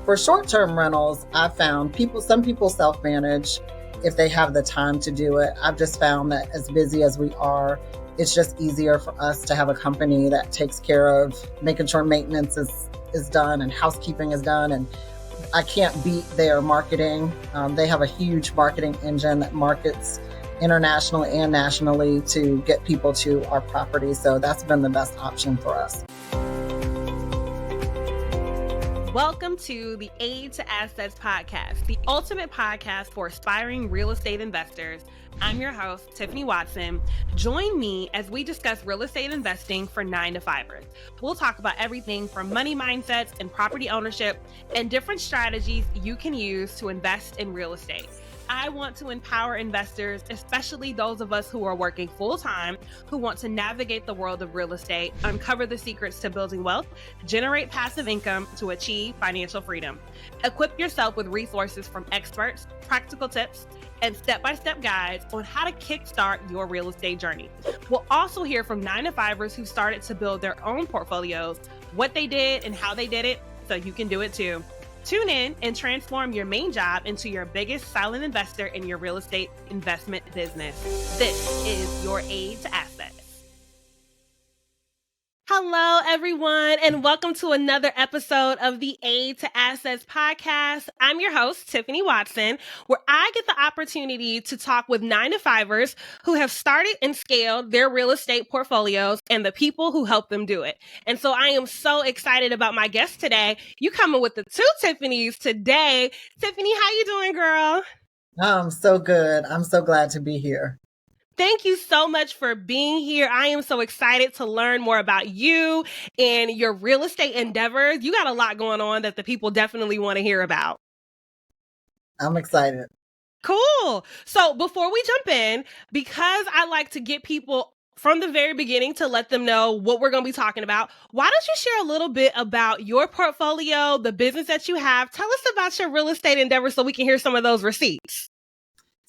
For short-term rentals, I've found some people self-manage if they have the time to do it. I've just found that as busy as we are, it's just easier for us to have a company that takes care of making sure maintenance is done and housekeeping is done. And I can't beat their marketing. They have a huge marketing engine that markets internationally and nationally to get people to our property. So that's been the best option for us. Welcome to the Aid to Assets podcast, the ultimate podcast for aspiring real estate investors. I'm your host, Tiffany Watson. Join me as we discuss real estate investing for 9-to-5ers. We'll talk about everything from money mindsets and property ownership and different strategies you can use to invest in real estate. I want to empower investors, especially those of us who are working full-time, who want to navigate the world of real estate, uncover the secrets to building wealth, generate passive income to achieve financial freedom. Equip yourself with resources from experts, practical tips, and step-by-step guides on how to kickstart your real estate journey. We'll also hear from 9-to-5ers who started to build their own portfolios, what they did and how they did it, so you can do it too. Tune in and transform your main job into your biggest silent investor in your real estate investment business. This is your Aid to Assets. Hello, everyone, and welcome to another episode of the Aid to Assets podcast. I'm your host, Tiffany Watson, where I get the opportunity to talk with 9-to-5ers who have started and scaled their real estate portfolios and the people who help them do it. And so I am so excited about my guest today. You coming with the two Tiffanys today. Tiffany, how you doing, girl? I'm so good. I'm so glad to be here. Thank you so much for being here. I am so excited to learn more about you and your real estate endeavors. You got a lot going on that the people definitely want to hear about. I'm excited. Cool. So before we jump in, because I like to get people from the very beginning to let them know what we're going to be talking about, why don't you share a little bit about your portfolio, the business that you have? Tell us about your real estate endeavors so we can hear some of those receipts.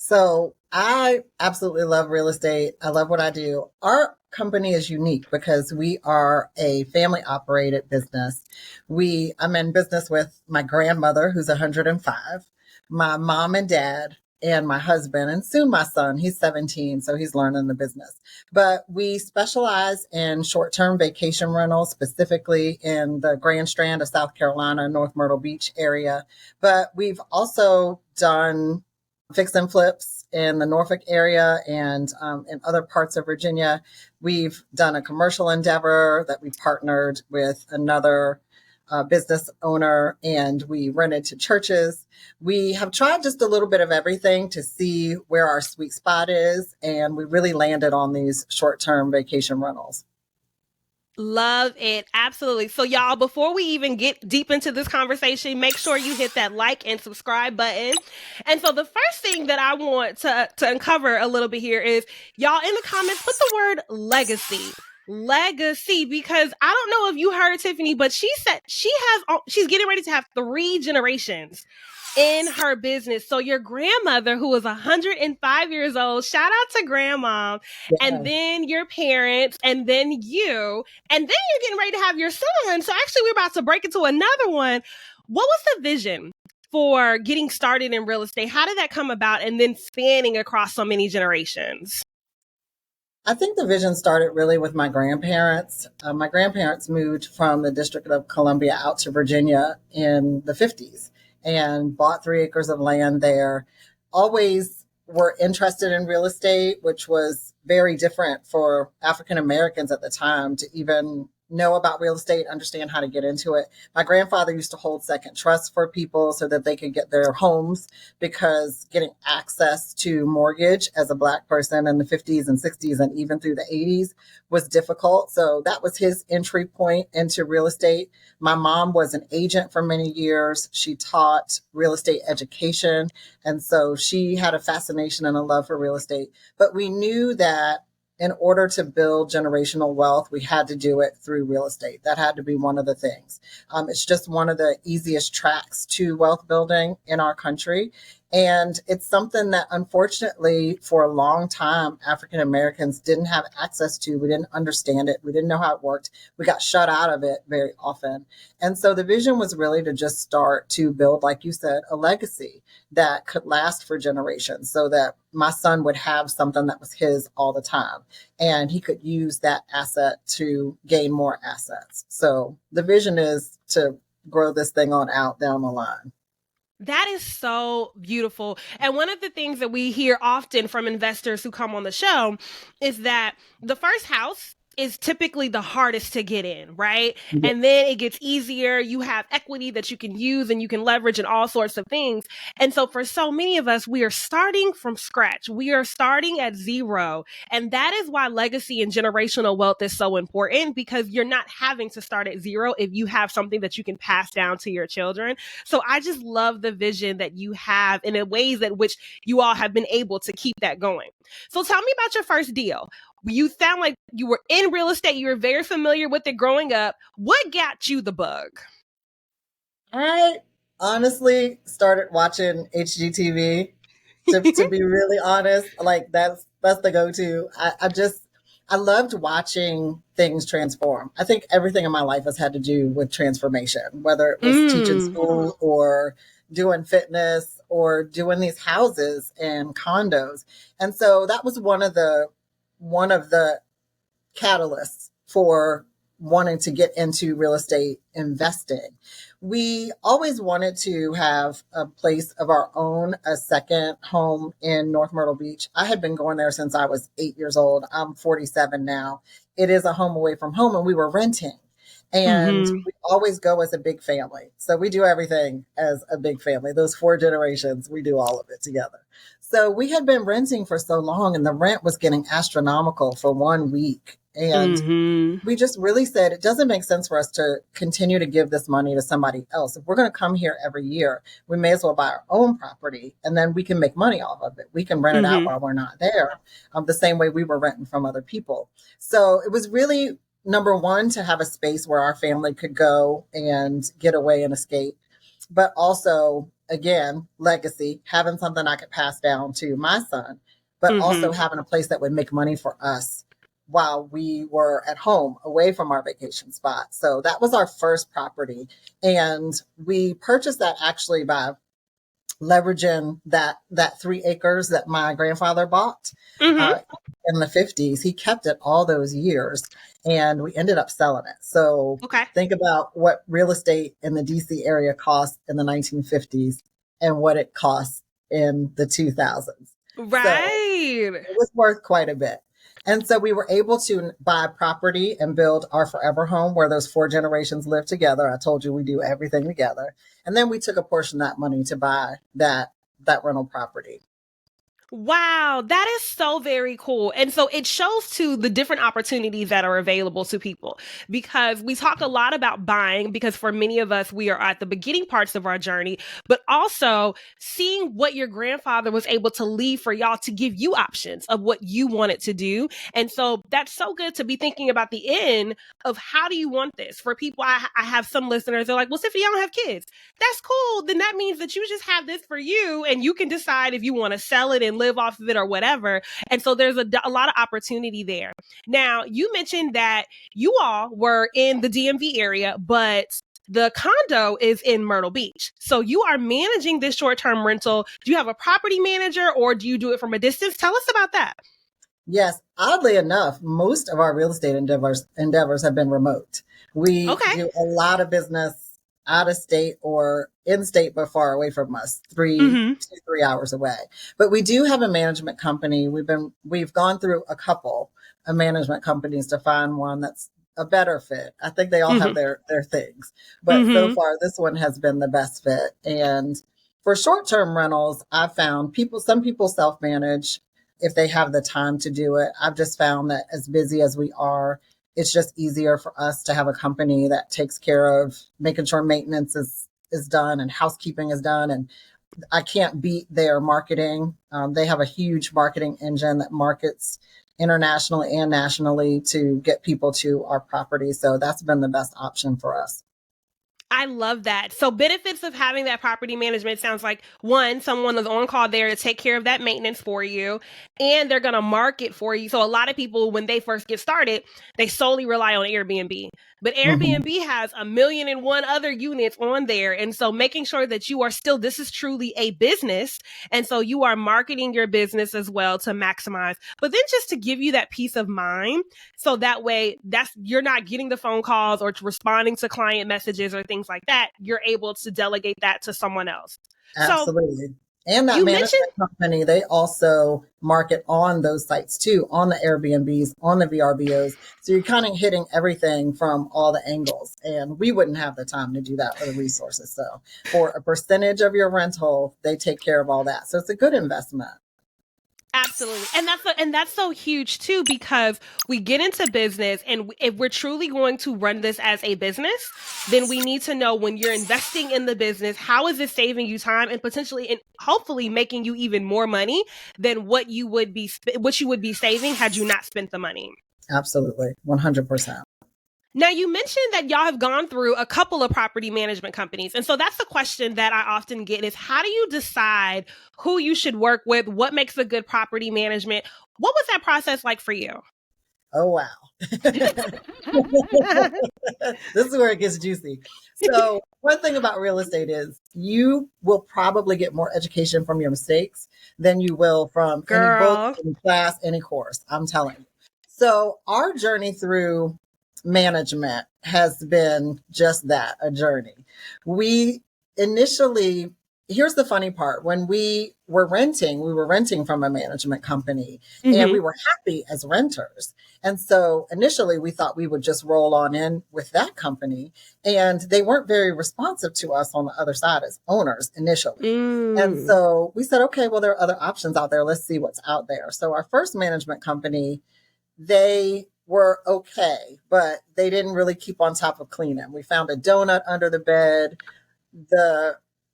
So I absolutely love real estate. I love what I do. Our company is unique because we are a family operated business. I'm in business with my grandmother, who's 105, my mom and dad, and my husband, and soon my son. He's 17, so he's learning the business. But we specialize in short-term vacation rentals, specifically in the Grand Strand of South Carolina, North Myrtle Beach area. But we've also done fix and flips in the Norfolk area and in other parts of Virginia. We've done a commercial endeavor that we partnered with another business owner, and we rented to churches. We have tried just a little bit of everything to see where our sweet spot is, and we really landed on these short-term vacation rentals. Love it. Absolutely. So y'all, before we even get deep into this conversation, make sure you hit that like and subscribe button. And so the first thing that I want to uncover a little bit here is, y'all, in the comments, put the word legacy. Legacy, because I don't know if you heard Tiffany, but she said she's getting ready to have 3 generations in her business. So your grandmother, who was 105 years old, shout out to grandma, and then your parents, and then you, and then you're getting ready to have your son. So actually we're about to break into another one. What was the vision for getting started in real estate? How did that come about, and then spanning across so many generations? I think the vision started really with my grandparents. My grandparents moved from the District of Columbia out to Virginia in the 50s. And bought 3 acres of land there. Always were interested in real estate, which was very different for African Americans at the time to even know about real estate, understand how to get into it. My grandfather used to hold second trusts for people so that they could get their homes, because getting access to mortgage as a Black person in the 50s and 60s and even through the 80s was difficult. So that was his entry point into real estate. My mom was an agent for many years. She taught real estate education. And so she had a fascination and a love for real estate. But we knew that in order to build generational wealth, we had to do it through real estate. That had to be one of the things. It's just one of the easiest tracks to wealth building in our country. And it's something that unfortunately for a long time, African Americans didn't have access to. We didn't understand it. We didn't know how it worked. We got shut out of it very often. And so the vision was really to just start to build, like you said, a legacy that could last for generations so that my son would have something that was his all the time and he could use that asset to gain more assets. So the vision is to grow this thing on out down the line. That is so beautiful. And one of the things that we hear often from investors who come on the show is that the first house is typically the hardest to get in, right? Yeah. And then it gets easier. You have equity that you can use and you can leverage and all sorts of things. And so for so many of us, we are starting from scratch. We are starting at zero. And that is why legacy and generational wealth is so important, because you're not having to start at zero if you have something that you can pass down to your children. So I just love the vision that you have and the ways that which you all have been able to keep that going. So tell me about your first deal. You sound like you were in real estate. You were very familiar with it growing up. What got you the bug? I honestly started watching HGTV to be really honest. Like that's the go-to. I loved watching things transform. I think everything in my life has had to do with transformation, whether it was teaching school or doing fitness or doing these houses and condos. And so that was one of the catalysts for wanting to get into real estate investing. We always wanted to have a place of our own, a second home in North Myrtle Beach. I had been going there since I was 8 years old. I'm 47 now. It is a home away from home, and we were renting. And we always go as a big family. So we do everything as a big family. Those 4 generations, we do all of it together. So we had been renting for so long, and the rent was getting astronomical for 1 week. And we just really said, it doesn't make sense for us to continue to give this money to somebody else. If we're going to come here every year, we may as well buy our own property and then we can make money off of it. We can rent it out while we're not there, the same way we were renting from other people. So it was really, number one, to have a space where our family could go and get away and escape. But also, again, legacy, having something I could pass down to my son, but also having a place that would make money for us while we were at home away from our vacation spot. So that was our first property. And we purchased that actually by leveraging that 3 acres that my grandfather bought in the 50s. He kept it all those years and we ended up selling it. So think about what real estate in the DC area cost in the 1950s and what it costs in the 2000s. Right. So it was worth quite a bit. And so we were able to buy property and build our forever home where those 4 generations live together. I told you we do everything together. And then we took a portion of that money to buy that rental property. Wow, that is so very cool. And so it shows too the different opportunities that are available to people, because we talk a lot about buying, because for many of us, we are at the beginning parts of our journey, but also seeing what your grandfather was able to leave for y'all to give you options of what you wanted to do. And so that's so good to be thinking about the end of how do you want this. For people, I have some listeners, they're like, well, Tiffany, I don't have kids. That's cool. Then that means that you just have this for you and you can decide if you want to sell it and live off of it or whatever. And so there's a lot of opportunity there. Now, you mentioned that you all were in the DMV area, but the condo is in Myrtle Beach. So you are managing this short-term rental. Do you have a property manager or do you do it from a distance? Tell us about that. Yes. Oddly enough, most of our real estate endeavors have been remote. We do a lot of business out of state or in state, but far away from us, 2-3 hours away. But we do have a management company. We've gone through a couple of management companies to find one that's a better fit. I think they all have their things, but so far this one has been the best fit. And for short-term rentals, I've found some people self-manage if they have the time to do it. I've just found that as busy as we are, it's just easier for us to have a company that takes care of making sure maintenance is done and housekeeping is done. And I can't beat their marketing. They have a huge marketing engine that markets internationally and nationally to get people to our property. So that's been the best option for us. I love that. So benefits of having that property management sounds like, one, someone is on call there to take care of that maintenance for you, and they're going to market for you. So a lot of people, when they first get started, they solely rely on Airbnb. But Mhm. Airbnb has 1,000,001 other units on there. And so making sure that you are still, this is truly a business. And so you are marketing your business as well to maximize. But then just to give you that peace of mind, so that way you're not getting the phone calls or responding to client messages or things like that. You're able to delegate that to someone else. So Absolutely. And that you mentioned, management company, they also market on those sites too, on the Airbnbs, on the VRBOs. So you're kind of hitting everything from all the angles. And we wouldn't have the time to do that or the resources. So for a percentage of your rental, they take care of all that. So it's a good investment. absolutely. And that's so huge too, because we get into business, and if we're truly going to run this as a business, then we need to know, when you're investing in the business, how is it saving you time and potentially and hopefully making you even more money than what you would be saving had you not spent the money. Absolutely. 100%. Now, you mentioned that y'all have gone through a couple of property management companies. And so that's the question that I often get is, how do you decide who you should work with? What makes a good property management? What was that process like for you? Oh, wow. This is where it gets juicy. So one thing about real estate is you will probably get more education from your mistakes than you will from any book, Girl. any class, any course. I'm telling you. So our journey through management has been just that, a journey. We initially, here's the funny part. When we were renting from a management company, and we were happy as renters. And so initially we thought we would just roll on in with that company, and they weren't very responsive to us on the other side as owners initially. And so we said, okay, well, there are other options out there. Let's see what's out there. So our first management company, they were okay, but they didn't really keep on top of cleaning. We found a donut under the bed.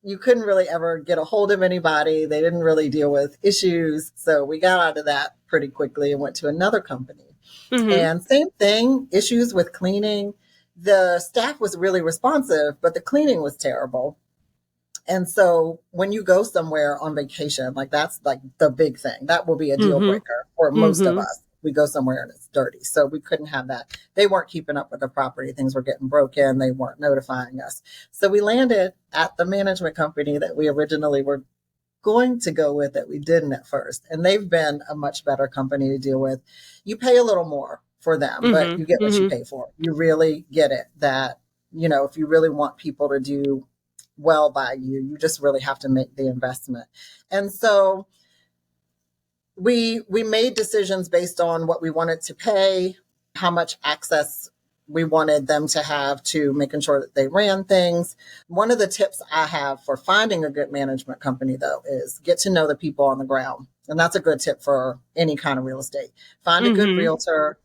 You couldn't really ever get a hold of anybody. They didn't really deal with issues. So we got out of that pretty quickly and went to another company. And same thing, issues with cleaning. The staff was really responsive, but the cleaning was terrible. And so when you go somewhere on vacation, like that's like the big thing, that will be a deal breaker for most of us. We go somewhere and it's dirty. So we couldn't have that. They weren't keeping up with the property. Things were getting broken. They weren't notifying us. So we landed at the management company that we originally were going to go with, that we didn't at first. And they've been a much better company to deal with. You pay a little more for them, but you get what you pay for. You really get it that, if you really want people to do well by you, you just really have to make the investment. And so we made decisions based on what we wanted to pay, how much access we wanted them to have to making sure that they ran things. One of the tips I have for finding a good management company, though, is get to know the people on the ground. And that's a good tip for any kind of real estate. Find a good realtor,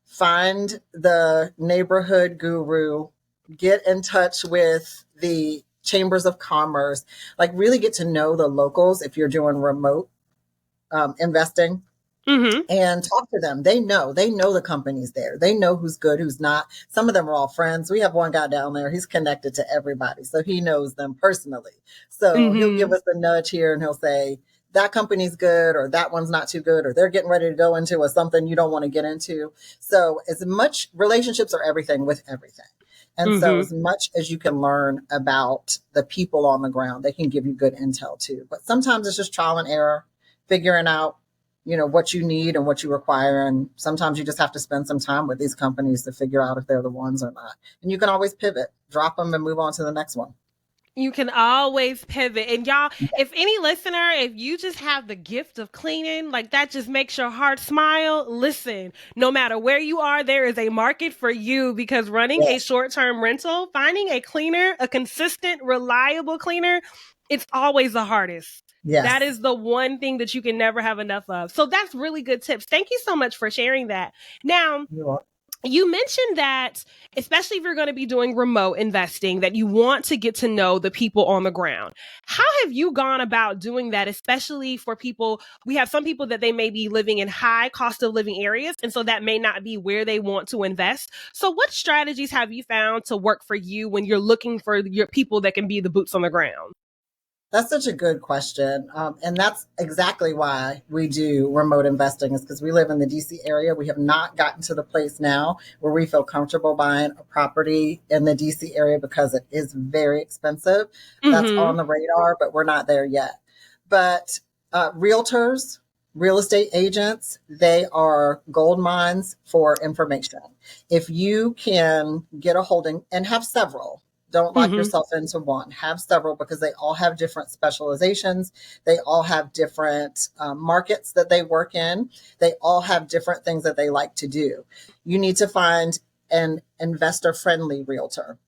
find the neighborhood guru, get in touch with the chambers of commerce, like really get to know the locals if you're doing remote investing, and talk to them. They know the companies there. They know who's good, who's not. Some of them are all friends. We have one guy down there. He's connected to everybody. So he knows them personally. So he'll give us a nudge here and he'll say, that company's good, or that one's not too good, or they're getting ready to go into something you don't want to get into. So as much, relationships are everything with everything. And so as much as you can learn about the people on the ground, they can give you good intel too. But sometimes it's just trial and error, figuring out, what you need and what you require. And sometimes you just have to spend some time with these companies to figure out if they're the ones or not. And you can always pivot, drop them and move on to the next one. You can always pivot. And y'all, if any listener, if you just have the gift of cleaning, like that just makes your heart smile, listen, no matter where you are, there is a market for you, because running a short-term rental, finding a cleaner, a consistent, reliable cleaner, it's always the hardest. Yes. That is the one thing that you can never have enough of. So that's really good tips. Thank you so much for sharing that. Now, You mentioned that, especially if you're going to be doing remote investing, that you want to get to know the people on the ground. How have you gone about doing that, especially for people? We have some people that they may be living in high cost of living areas, and so that may not be where they want to invest. So what strategies have you found to work for you when you're looking for your people that can be the boots on the ground? That's such a good question. And that's exactly why we do remote investing, is because we live in the DC area. We have not gotten to the place now where we feel comfortable buying a property in the DC area because it is very expensive. That's Mm-hmm. on the radar, but we're not there yet. But realtors, real estate agents, they are gold mines for information. If you can get a holding and have several, don't lock Mm-hmm. yourself into one. Have several, because they all have different specializations. They all have different markets that they work in. They all have different things that they like to do. You need to find an investor friendly realtor.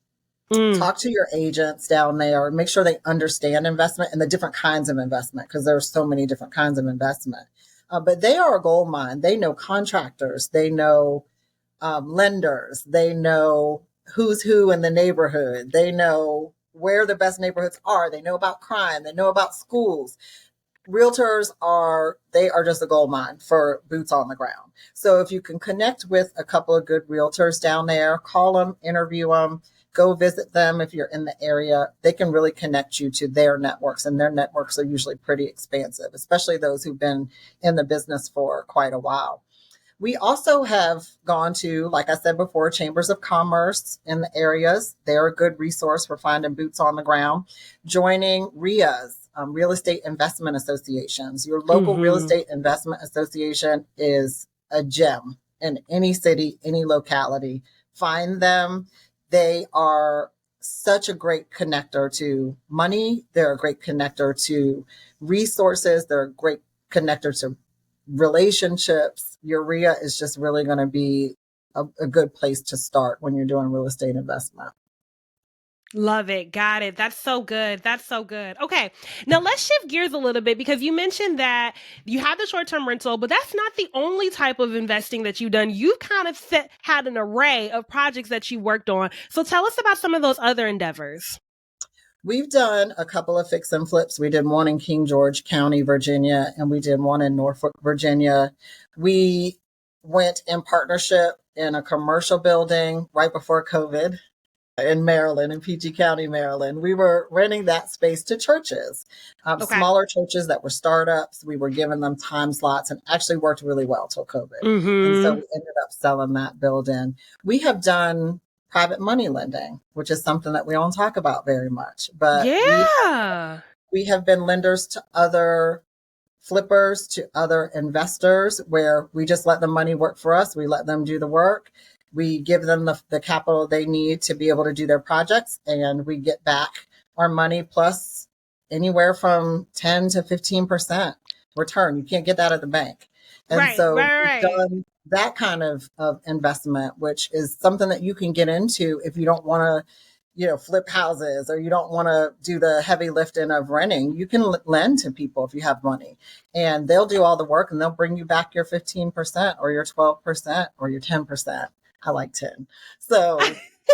Mm. Talk to your agents down there. Make sure they understand investment and the different kinds of investment, because there are so many different kinds of investment. But they are a gold mine. They know contractors. They know lenders. They know who's who in the neighborhood. They know where the best neighborhoods are. They know about crime. They know about schools. Realtors are, they are just a gold mine for boots on the ground. So if you can connect with a couple of good realtors down there, call them, interview them, go visit them if you're in the area, they can really connect you to their networks, and their networks are usually pretty expansive, especially those who've been in the business for quite a while. We also have gone to, like I said before, chambers of commerce in the areas. They're a good resource for finding boots on the ground. Joining RIAs, real estate investment associations. Your local real Mm-hmm. estate investment association is a gem in any city, any locality. Find them. They are such a great connector to money. They're a great connector to resources. They're a great connector to relationships. Urea is just really going to be a good place to start when you're doing real estate investment. Love it. Got it. That's so good. That's so good. Okay. Now let's shift gears a little bit, because you mentioned that you have the short term rental, but that's not the only type of investing that you've done. You've kind of had an array of projects that you worked on. So tell us about some of those other endeavors. We've done a couple of fix and flips. We did one in King George County, Virginia, and we did one in Norfolk, Virginia. We went in partnership in a commercial building right before COVID in Maryland, in PG County, Maryland. We were renting that space to churches, Okay. smaller churches that were startups. We were giving them time slots, and actually worked really well till COVID. And so Mm-hmm. we ended up selling that building. We have done private money lending, which is something that we don't talk about very much, but Yeah. we have been lenders to other flippers, to other investors, where we just let the money work for us. We let them do the work. We give them the capital they need to be able to do their projects, and we get back our money plus anywhere from 10 to 15% return. You can't get that at the bank. And Right. so Right. we've Right. done that kind of investment, which is something that you can get into if you don't want to, flip houses, or you don't want to do the heavy lifting of renting. You can lend to people if you have money, and they'll do all the work, and they'll bring you back your 15% or your 12% or your 10%. I like 10. So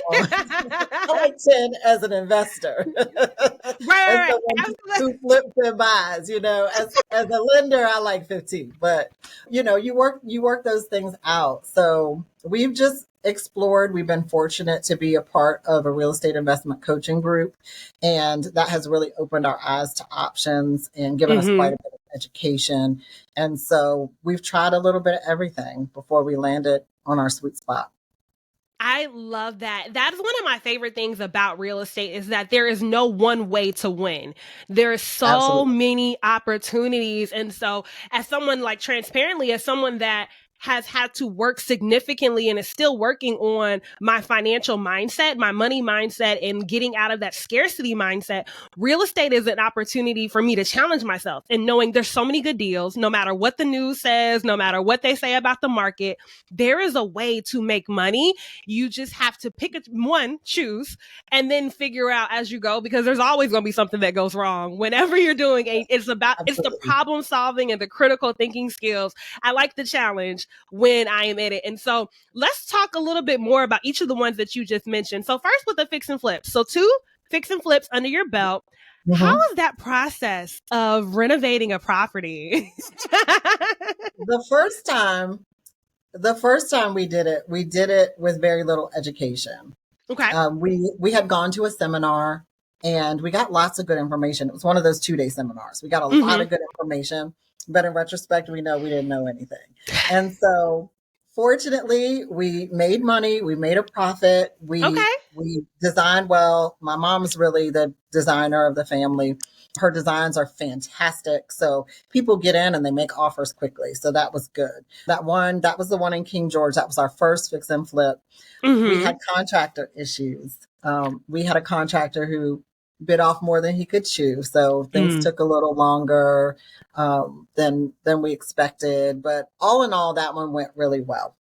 I like 10 as an investor. Right. As Right. someone Absolutely. who flips and buys, as a lender, I like 15, but you work those things out. So we've just explored. We've been fortunate to be a part of a real estate investment coaching group, and that has really opened our eyes to options and given us Mm-hmm. quite a bit of education. And so we've tried a little bit of everything before we landed on our sweet spot. I love that. That's one of my favorite things about real estate, is that there is no one way to win. There are so Absolutely. many opportunities. And so, as someone, like, transparently, as someone that has had to work significantly and is still working on my financial mindset, my money mindset, and getting out of that scarcity mindset, real estate is an opportunity for me to challenge myself, and knowing there's so many good deals, no matter what the news says, no matter what they say about the market, there is a way to make money. You just have to pick one, choose, and then figure out as you go, because there's always going to be something that goes wrong whenever you're doing it's the Absolutely. problem solving and the critical thinking skills. I like the challenge. when I am in it. And so let's talk a little bit more about each of the ones that you just mentioned. So first with the fix and flips. So 2 fix and flips under your belt. How is that process of renovating a property? The first time we did it with very little education. Okay. We had gone to a seminar and we got lots of good information. It was one of those 2-day seminars. We got a lot of good information, but in retrospect, we know we didn't know anything. And so fortunately, we made money. We made a profit. We designed well. My mom's really the designer of the family. Her designs are fantastic. So people get in and they make offers quickly. So that was good. That was the one in King George. That was our first fix and flip. We had contractor issues. We had a contractor who bit off more than he could chew. So things took a little longer than we expected. But all in all, that one went really well.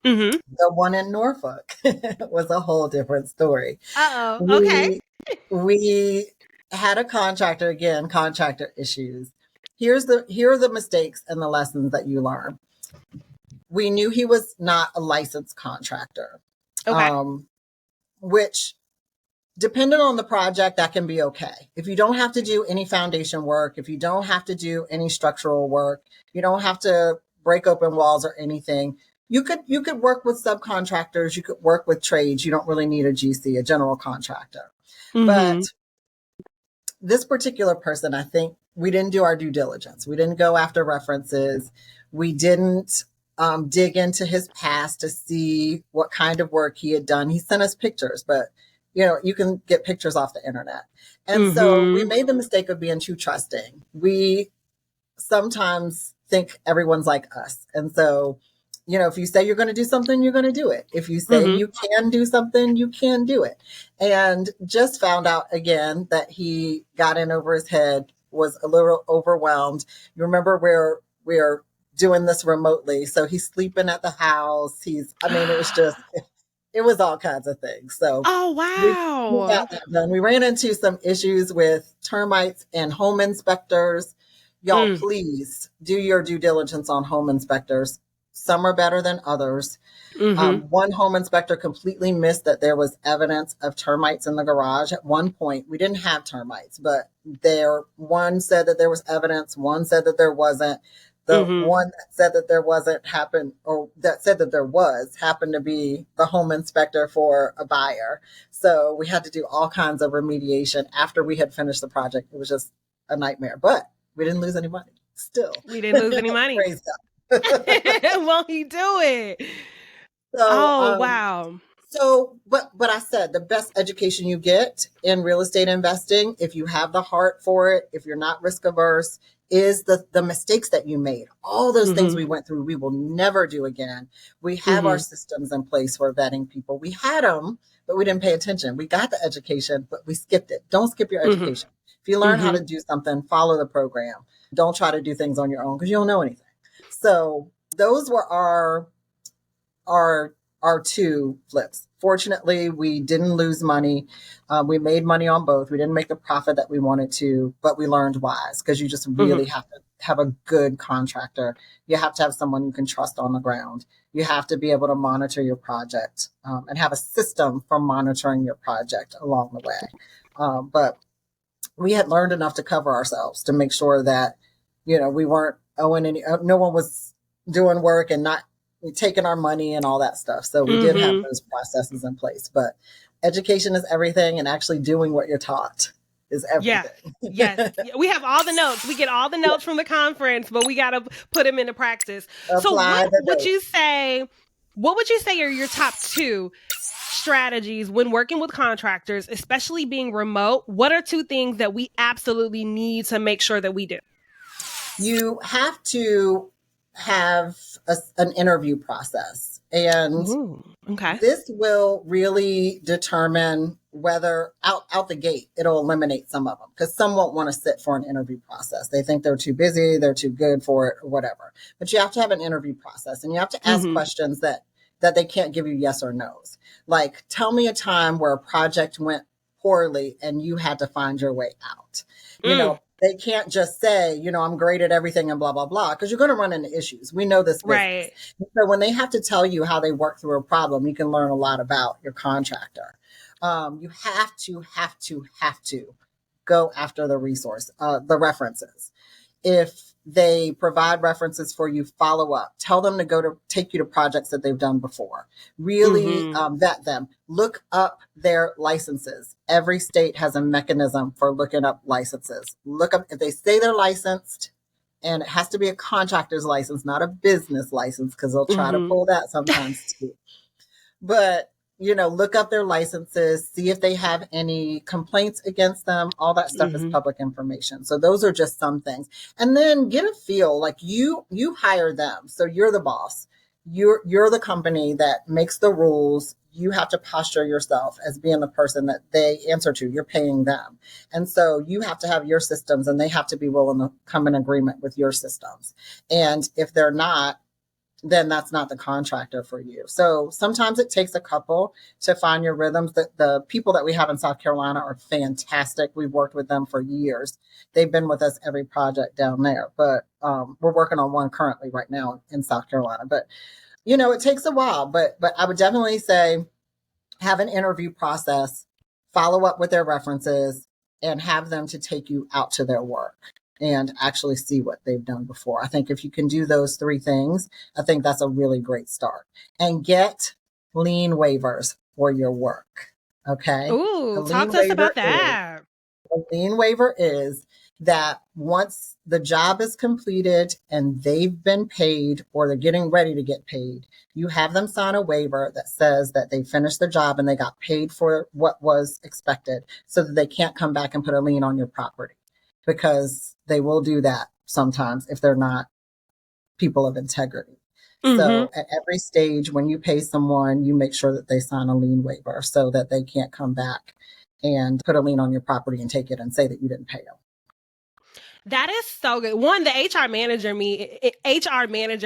The one in Norfolk was a whole different story. Okay. We had a contractor issues. Here are the mistakes and the lessons that you learn. We knew he was not a licensed contractor. Okay. Which, depending on the project, that can be okay. If you don't have to do any foundation work, if you don't have to do any structural work, you don't have to break open walls or anything, you could work with subcontractors, you could work with trades. You don't really need a GC, a general contractor. But this particular person, I think we didn't do our due diligence. We didn't go after references. We didn't dig into his past to see what kind of work he had done. He sent us pictures, but you can get pictures off the internet. And so we made the mistake of being too trusting. We sometimes think everyone's like us. And so, if you say you're going to do something, you're going to do it. If you say you can do something, you can do it. And just found out again that he got in over his head, was a little overwhelmed. You remember we're doing this remotely. So he's sleeping at the house. It was all kinds of things. So we got that done. We ran into some issues with termites and home inspectors. Y'all, please do your due diligence on home inspectors. Some are better than others. One home inspector completely missed that there was evidence of termites in the garage. At one point, we didn't have termites, but one said that there was evidence. One said that there wasn't. The one that said that there wasn't happened to be the home inspector for a buyer. So we had to do all kinds of remediation after we had finished the project. It was just a nightmare, but we didn't lose any money. Still, we didn't lose any money. Praise God. Won't he do it? So, wow. So, but I said the best education you get in real estate investing, if you have the heart for it, if you're not risk averse, is the mistakes that you made. All those things we went through, we will never do again. We have our systems in place for vetting people. We had them, but we didn't pay attention. We got the education, but we skipped it. Don't skip your education. If you learn how to do something, follow the program. Don't try to do things on your own because you don't know anything. So those were our 2 flips. Fortunately, we didn't lose money. We made money on both. We didn't make the profit that we wanted to, but we learned wise because you just really have to have a good contractor. You have to have someone you can trust on the ground. You have to be able to monitor your project and have a system for monitoring your project along the way. But we had learned enough to cover ourselves to make sure that, we weren't owing no one was doing work and not taking our money and all that stuff. So we did have those processes in place, but education is everything. And actually doing what you're taught is everything. Yes. We have all the notes. We get all the notes from the conference, but we got to put them into practice. So what would you say are your top 2 strategies when working with contractors, especially being remote? What are 2 things that we absolutely need to make sure that we do? You have to have an interview process. And this will really determine whether out the gate, it'll eliminate some of them because some won't want to sit for an interview process. They think they're too busy, they're too good for it or whatever. But you have to have an interview process and you have to ask questions that they can't give you yes or no's. Like, tell me a time where a project went poorly and you had to find your way out. They can't just say, I'm great at everything and blah, blah, blah, because you're going to run into issues. We know this business. Right. So when they have to tell you how they work through a problem, you can learn a lot about your contractor. You have to go after the references. If they provide references for you, follow up. Tell them to take you to projects that they've done before. Really vet them. Look up their licenses. Every state has a mechanism for looking up licenses. Look up if they say they're licensed, and it has to be a contractor's license, not a business license, because they'll try to pull that sometimes too. But look up their licenses, see if they have any complaints against them. All that stuff is public information. So those are just some things. And then get a feel, like you hire them. So you're the boss. You're the company that makes the rules. You have to posture yourself as being the person that they answer to. You're paying them. And so you have to have your systems, and they have to be willing to come in agreement with your systems. And if they're not, then that's not the contractor for you. So sometimes it takes a couple to find your rhythms. The people that we have in South Carolina are fantastic. We've worked with them for years. They've been with us every project down there, but we're working on one currently right now in South Carolina. But, it takes a while, but I would definitely say have an interview process, follow up with their references, and have them to take you out to their work and actually see what they've done before. I think if you can do those three things, I think that's a really great start. And get lien waivers for your work. Okay. Ooh, talk to us about that. A lien waiver is that once the job is completed and they've been paid, or they're getting ready to get paid, you have them sign a waiver that says that they finished the job and they got paid for what was expected, so that they can't come back and put a lien on your property, because they will do that sometimes if they're not people of integrity. So at every stage, when you pay someone, you make sure that they sign a lien waiver so that they can't come back and put a lien on your property and take it and say that you didn't pay them. That is so good. One, the HR manager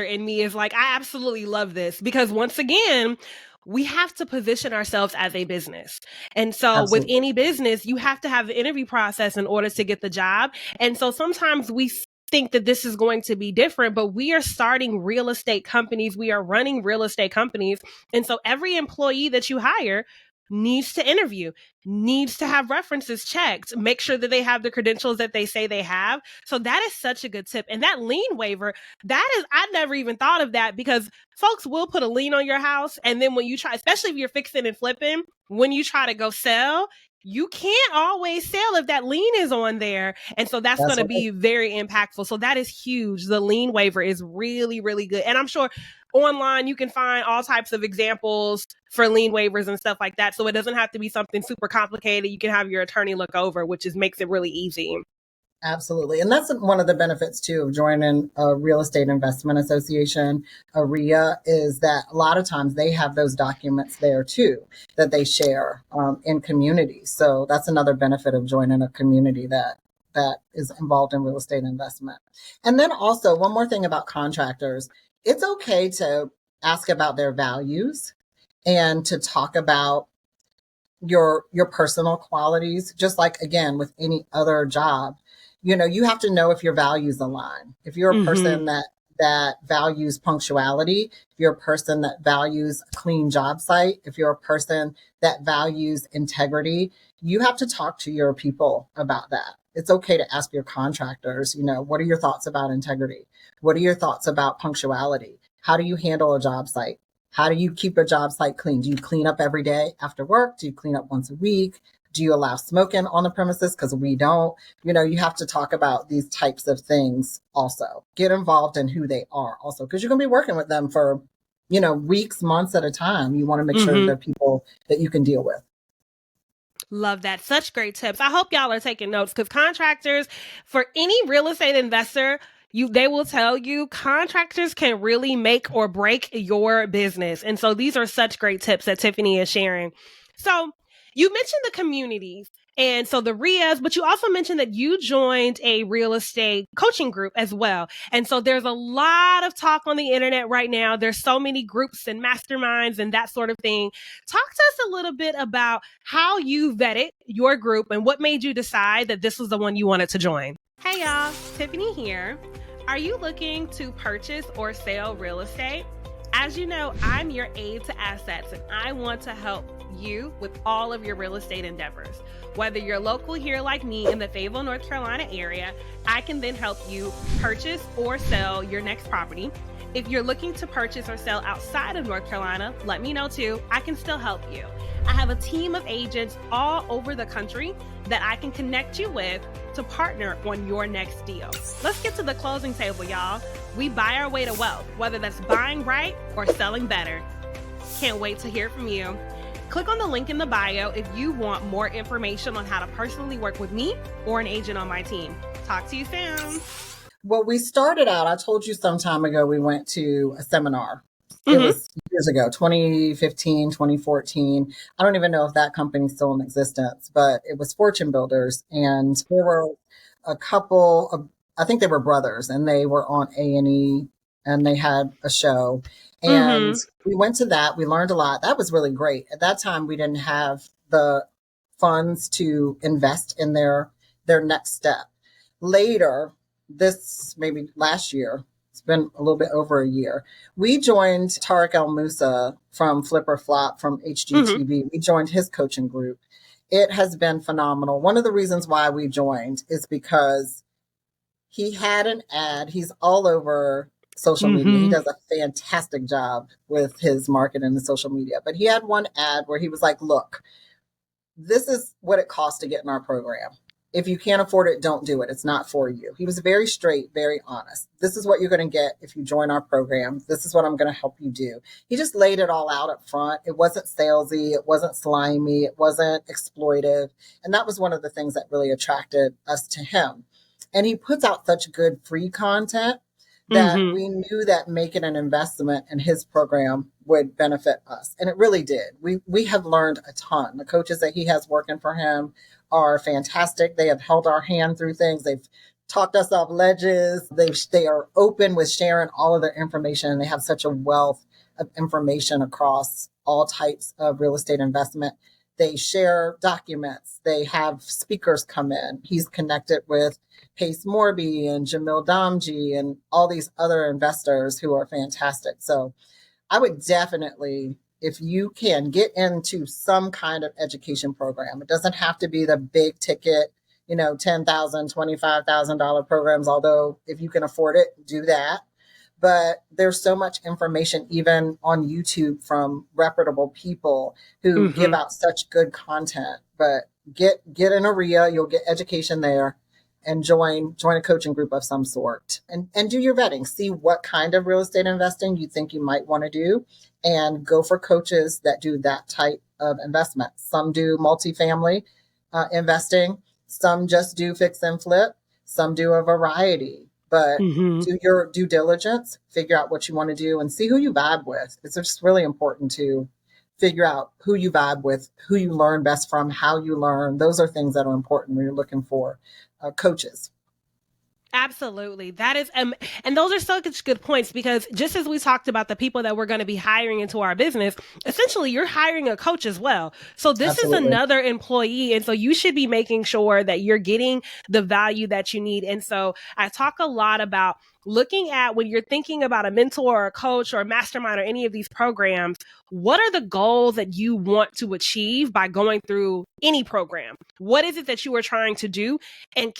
in me is like, I absolutely love this, because once again, we have to position ourselves as a business. And so with any business, you have to have the interview process in order to get the job. And so sometimes we think that this is going to be different, but we are starting real estate companies. We are running real estate companies. And so every employee that you hire needs to interview, needs to have references checked, make sure that they have the credentials that they say they have. So that is such a good tip. And that lien waiver, I never even thought of that, because folks will put a lien on your house. And then when you try, especially if you're fixing and flipping, when you try to go sell, you can't always sell if that lien is on there. And so that's going to be very impactful. So that is huge. The lien waiver is really, really good. And I'm sure online you can find all types of examples for lien waivers and stuff like that. So it doesn't have to be something super complicated. You can have your attorney look over, which makes it really easy. Absolutely. And that's one of the benefits too of joining a real estate investment association, a RIA, is that a lot of times they have those documents there too that they share in communities. So that's another benefit of joining a community that is involved in real estate investment. And then also one more thing about contractors, it's okay to ask about their values and to talk about your personal qualities, just like, again, with any other job. You have to know if your values align. If you're a person that values punctuality, if you're a person that values a clean job site, if you're a person that values integrity, you have to talk to your people about that. It's okay to ask your contractors, what are your thoughts about integrity? What are your thoughts about punctuality? How do you handle a job site? How do you keep a job site clean? Do you clean up every day after work? Do you clean up once a week? Do you allow smoking on the premises? Because we don't. You have to talk about these types of things also. Get involved in who they are also, because you're going to be working with them for, weeks, months at a time. You want to make sure they're people that you can deal with. Love that. Such great tips. I hope y'all are taking notes, because contractors, for any real estate investor, they will tell you contractors can really make or break your business. And so these are such great tips that Tiffany is sharing. So you mentioned the communities, and so the RIAs, but you also mentioned that you joined a real estate coaching group as well. And so there's a lot of talk on the internet right now. There's so many groups and masterminds and that sort of thing. Talk to us a little bit about how you vetted your group and what made you decide that this was the one you wanted to join. Hey y'all, Tiffany here. Are you looking to purchase or sell real estate? As you know, I'm your aid to assets and I want to help you with all of your real estate endeavors. Whether you're local here like me in the Fayetteville, North Carolina area, I can then help you purchase or sell your next property. If you're looking to purchase or sell outside of North Carolina, let me know too. I can still help you. I have a team of agents all over the country that I can connect you with to partner on your next deal. Let's get to the closing table, y'all. We buy our way to wealth, whether that's buying right or selling better. Can't wait to hear from you. Click on the link in the bio if you want more information on how to personally work with me or an agent on my team. Talk to you soon. Well, we started out, I told you some time ago, we went to a seminar. It was years ago, 2015, 2014. I don't even know if that company's still in existence, but it was Fortune Builders. And there were a couple of, I think they were brothers, and they were on A&E and they had a show. And we went to that. We learned a lot. That was really great. At that time, we didn't have the funds to invest in their next step. Later, this maybe last year, it's been a little bit over a year, we joined Tariq El Musa from Flip or Flop from HGTV. We joined his coaching group. It has been phenomenal. One of the reasons why we joined is because he had an ad. He's all over social media. He does a fantastic job with his marketing and social media. But he had one ad where he was like, look, this is what it costs to get in our program. If you can't afford it, don't do it. It's not for you. He was very straight, very honest. This is what you're going to get if you join our program. This is what I'm going to help you do. He just laid it all out up front. It wasn't salesy. It wasn't slimy. It wasn't exploitive. And that was one of the things that really attracted us to him. And he puts out such good free content that we knew that making an investment in his program would benefit us. And it really did. We have learned a ton. The coaches that he has working for him are fantastic. They have held our hand through things. They've talked us off ledges. They are open with sharing all of their information. And they have such a wealth of information across all types of real estate investment. They share documents. They have speakers come in. He's connected with Pace Morby and Jamil Damji and all these other investors who are fantastic. So I would definitely, if you can, get into some kind of education program. It doesn't have to be the big ticket, $10,000, $25,000 programs, although if you can afford it, do that. But there's so much information, even on YouTube, from reputable people who give out such good content. But get in a RIA, you'll get education there, and join a coaching group of some sort. And do your vetting. See what kind of real estate investing you think you might want to do, and go for coaches that do that type of investment. Some do multifamily investing. Some just do fix and flip. Some do a variety. But do your due diligence, figure out what you want to do, and see who you vibe with. It's just really important to figure out who you vibe with, who you learn best from, how you learn. Those are things that are important when you're looking for coaches. Absolutely. That is, and those are such good points, because just as we talked about the people that we're going to be hiring into our business, essentially you're hiring a coach as well. So this is another employee. And so you should be making sure that you're getting the value that you need. And so I talk a lot about looking at, when you're thinking about a mentor or a coach or a mastermind or any of these programs, what are the goals that you want to achieve by going through any program? What is it that you are trying to do? And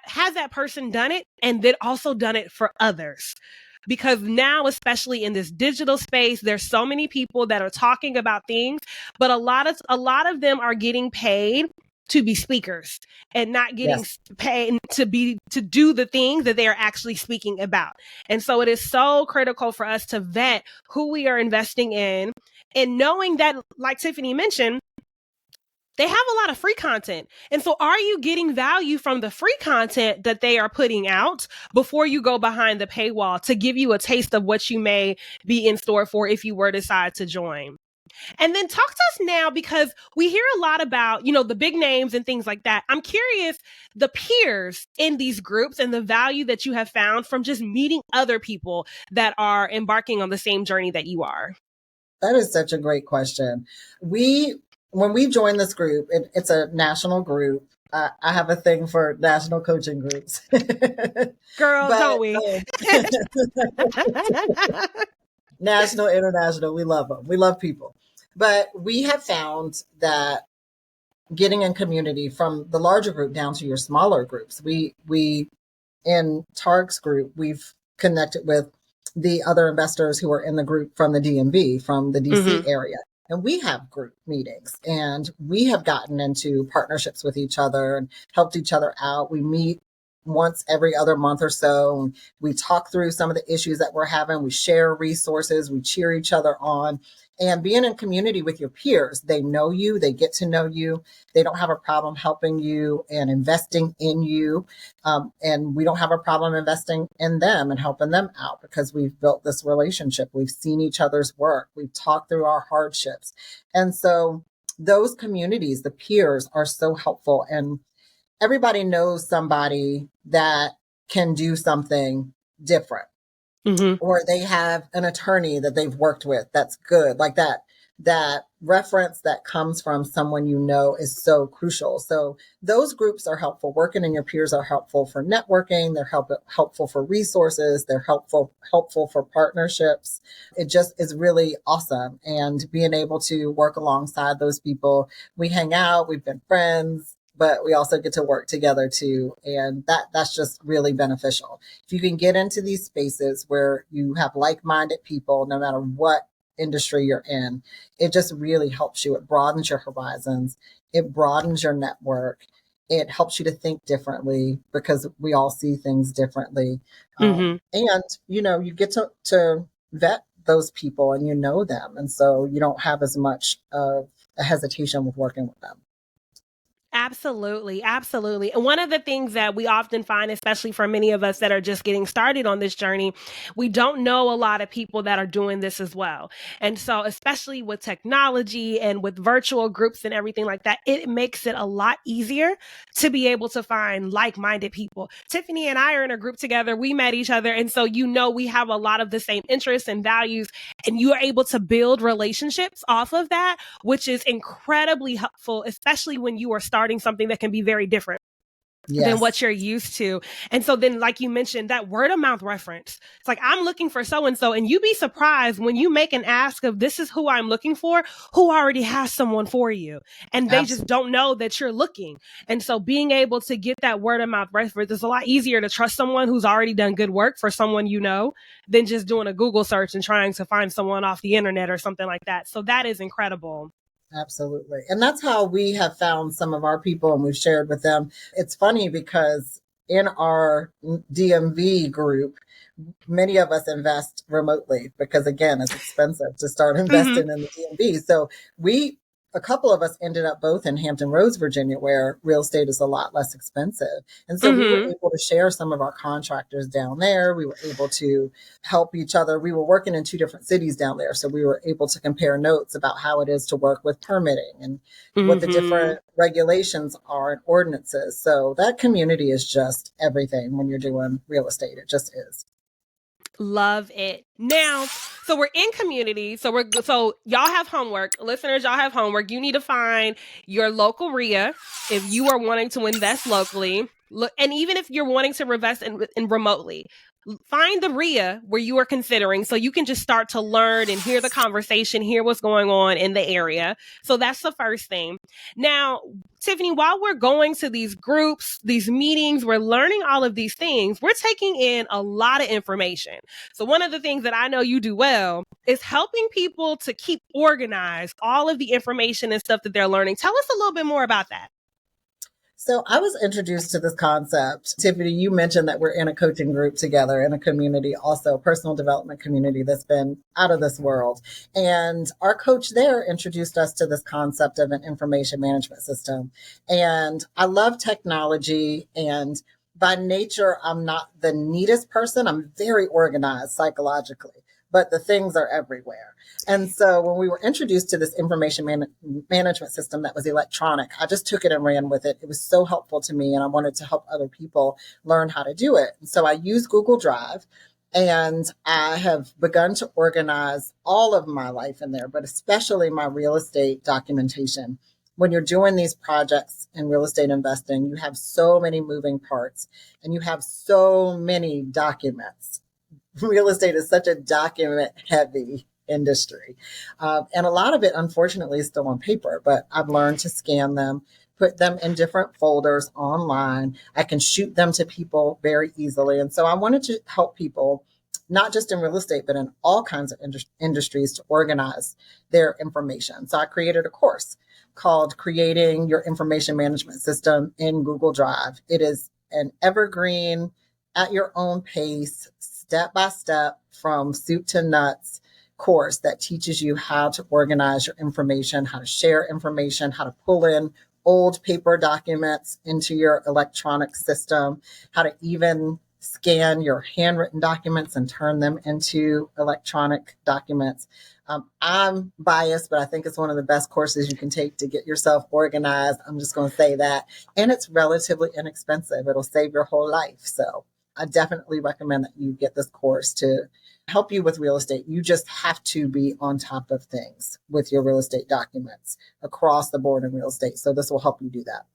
has that person done it and then also done it for others? Because now, especially in this digital space, there's so many people that are talking about things, but a lot of them are getting paid to be speakers and not getting paid to do the things that they are actually speaking about. And so it is so critical for us to vet who we are investing in, and knowing that, like Tiffany mentioned, they have a lot of free content. And so are you getting value from the free content that they are putting out before you go behind the paywall to give you a taste of what you may be in store for if you were to decide to join? And then talk to us now, because we hear a lot about, the big names and things like that. I'm curious, the peers in these groups and the value that you have found from just meeting other people that are embarking on the same journey that you are. That is such a great question. When we joined this group, it's a national group. I have a thing for national coaching groups. Girl, But don't we? national, international, we love them. We love people. But we have found that getting in community from the larger group down to your smaller groups, we in Targ's group, we've connected with the other investors who are in the group from the DMV, from the DC area. And we have group meetings and we have gotten into partnerships with each other and helped each other out. We meet once every other month or so. And we talk through some of the issues that we're having. We share resources. We cheer each other on. And being in community with your peers, they know you, they get to know you, they don't have a problem helping you and investing in you. And we don't have a problem investing in them and helping them out because we've built this relationship. We've seen each other's work. We've talked through our hardships. And so those communities, the peers, are so helpful. And everybody knows somebody that can do something different. Or they have an attorney that they've worked with that's good, like that reference that comes from someone you know is so crucial. So those groups are helpful. Working in your peers are helpful for networking. They're helpful for resources. They're helpful for partnerships. It just is really awesome. And being able to work alongside those people, we hang out, we've been friends, but we also get to work together too. And that's just really beneficial. If you can get into these spaces where you have like-minded people, no matter what industry you're in, it just really helps you. It broadens your horizons. It broadens your network. It helps you to think differently because we all see things differently. And, you get to vet those people and you know them. And so you don't have as much of a hesitation with working with them. Absolutely. Absolutely. And one of the things that we often find, especially for many of us that are just getting started on this journey, we don't know a lot of people that are doing this as well. And so, especially with technology and with virtual groups and everything like that, it makes it a lot easier to be able to find like-minded people. Tiffany and I are in a group together. We met each other. And so, we have a lot of the same interests and values, and you are able to build relationships off of that, which is incredibly helpful, especially when you are starting something that can be very different than what you're used to. And so then, like you mentioned, that word of mouth reference, it's like, I'm looking for so-and-so, and you'd be surprised when you make an ask of this is who I'm looking for, who already has someone for you. And they just don't know that you're looking. And so being able to get that word of mouth reference, it's a lot easier to trust someone who's already done good work for someone than just doing a Google search and trying to find someone off the internet or something like that. So that is incredible. Absolutely. And that's how we have found some of our people and we've shared with them. It's funny because in our DMV group, many of us invest remotely because, again, it's expensive to start investing in the DMV. So a couple of us ended up both in Hampton Roads, Virginia, where real estate is a lot less expensive. And so we were able to share some of our contractors down there. We were able to help each other. We were working in 2 different cities down there. So we were able to compare notes about how it is to work with permitting and what the different regulations are and ordinances. So that community is just everything when you're doing real estate. It just is. Love it. Now, so we're in community. So y'all have homework. Listeners, y'all have homework. You need to find your local RIA if you are wanting to invest locally. Look, and even if you're wanting to invest in remotely, find the RIA where you are considering so you can just start to learn and hear the conversation, hear what's going on in the area. So that's the first thing. Now, Tiffany, while we're going to these groups, these meetings, we're learning all of these things, we're taking in a lot of information. So one of the things that I know you do well is helping people to keep organized, all of the information and stuff that they're learning. Tell us a little bit more about that. So I was introduced to this concept. Tiffany, you mentioned that we're in a coaching group together in a community, also a personal development community that's been out of this world. And our coach there introduced us to this concept of an information management system. And I love technology, and by nature, I'm not the neatest person. I'm very organized psychologically, but the things are everywhere. And so when we were introduced to this information management system that was electronic, I just took it and ran with it. It was so helpful to me, and I wanted to help other people learn how to do it. And so I use Google Drive, and I have begun to organize all of my life in there, but especially my real estate documentation. when you're doing these projects in real estate investing, you have so many moving parts and you have so many documents. Real estate is such a document heavy industry. And a lot of it, unfortunately, is still on paper, but I've learned to scan them, put them in different folders online. I can shoot them to people very easily. And so I wanted to help people, not just in real estate, but in all kinds of industries, to organize their information. So I created a course called Creating Your Information Management System in Google Drive. It is an evergreen, at your own pace, step by step, from soup to nuts course that teaches you how to organize your information, how to share information, how to pull in old paper documents into your electronic system, how to even scan your handwritten documents and turn them into electronic documents. I'm biased, but I think it's one of the best courses you can take to get yourself organized. I'm just going to say that. And it's relatively inexpensive. It'll save your whole life. So I definitely recommend that you get this course to help you with real estate. You just have to be on top of things with your real estate documents across the board in real estate. So this will help you do that.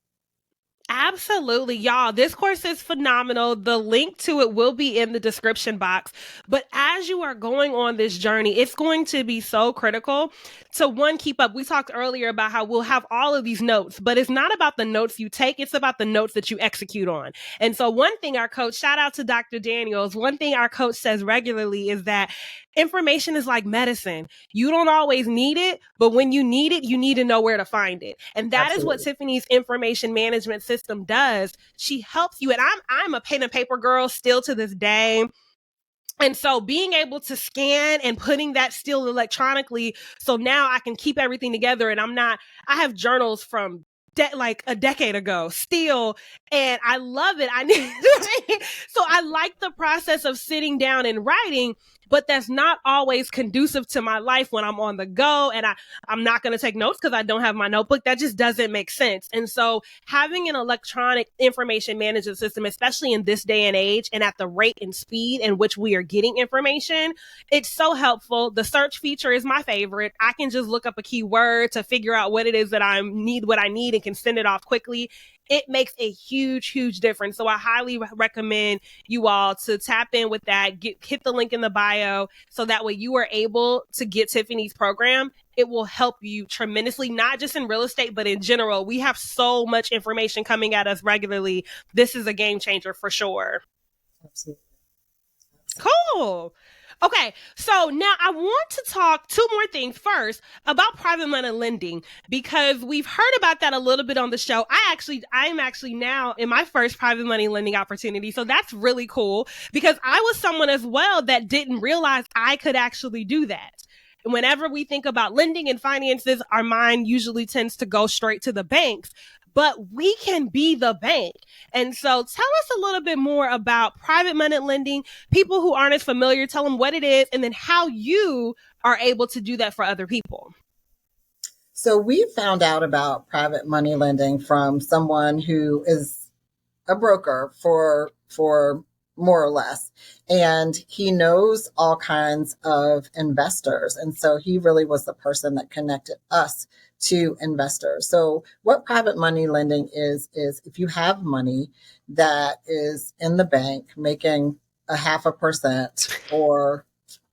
Absolutely, y'all. This course is phenomenal. The link to it will be in the description box. But as you are going on this journey, it's going to be so critical to, one, keep up. We talked earlier about how we'll have all of these notes, but it's not about the notes you take. It's about the notes that you execute on. And so one thing our coach, shout out to Dr. Daniels, one thing our coach says regularly is that information is like medicine. You don't always need it, but when you need it, you need to know where to find it. And that Absolutely. Is what Tiffany's information management system does. She helps you. And I'm a pen and paper girl still to this day. And so being able to scan and putting that still electronically, so now I can keep everything together, and I have journals from like a decade ago still, and I love it. So I like the process of sitting down and writing, but that's not always conducive to my life when I'm on the go, and I'm not going to take notes because I don't have my notebook. That just doesn't make sense. And so having an electronic information management system, especially in this day and age and at the rate and speed in which we are getting information, it's so helpful. The search feature is my favorite. I can just look up a keyword to figure out what it is that I need, and can send it off quickly. It makes a huge, huge difference. So I highly recommend you all to tap in with that, hit the link in the bio, so that way you are able to get Tiffany's program. It will help you tremendously, not just in real estate, but in general. We have so much information coming at us regularly. This is a game changer for sure. Absolutely. Cool. Okay, so now I want to talk two more things. First, about private money lending, because we've heard about that a little bit on the show. I'm actually now in my first private money lending opportunity. So that's really cool, because I was someone as well that didn't realize I could actually do that. Whenever we think about lending and finances, our mind usually tends to go straight to the banks. But we can be the bank. And so tell us a little bit more about private money lending. People who aren't as familiar, tell them what it is, and then how you are able to do that for other people. So we found out about private money lending from someone who is a broker for more or less. And he knows all kinds of investors. And so he really was the person that connected us to investors. So what private money lending is if you have money that is in the bank making 0.5% or,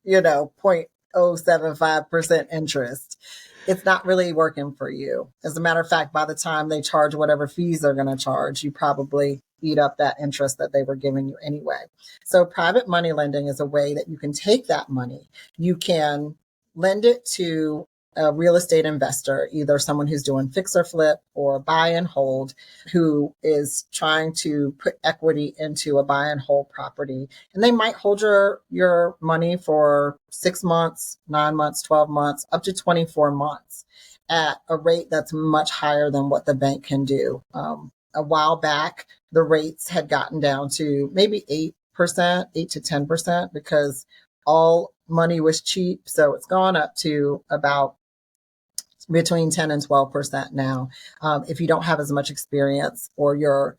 0.075% interest, it's not really working for you. As a matter of fact, by the time they charge whatever fees they're going to charge, you probably eat up that interest that they were giving you anyway. So private money lending is a way that you can take that money. You can lend it to a real estate investor, either someone who's doing fix or flip or buy and hold, who is trying to put equity into a buy and hold property. And they might hold your money for 6 months, 9 months, 12 months, up to 24 months at a rate that's much higher than what the bank can do. A while back, the rates had gotten down to maybe 8%, 8 to 10%, because all money was cheap. So it's gone up to about between 10 and 12% now. If you don't have as much experience, or your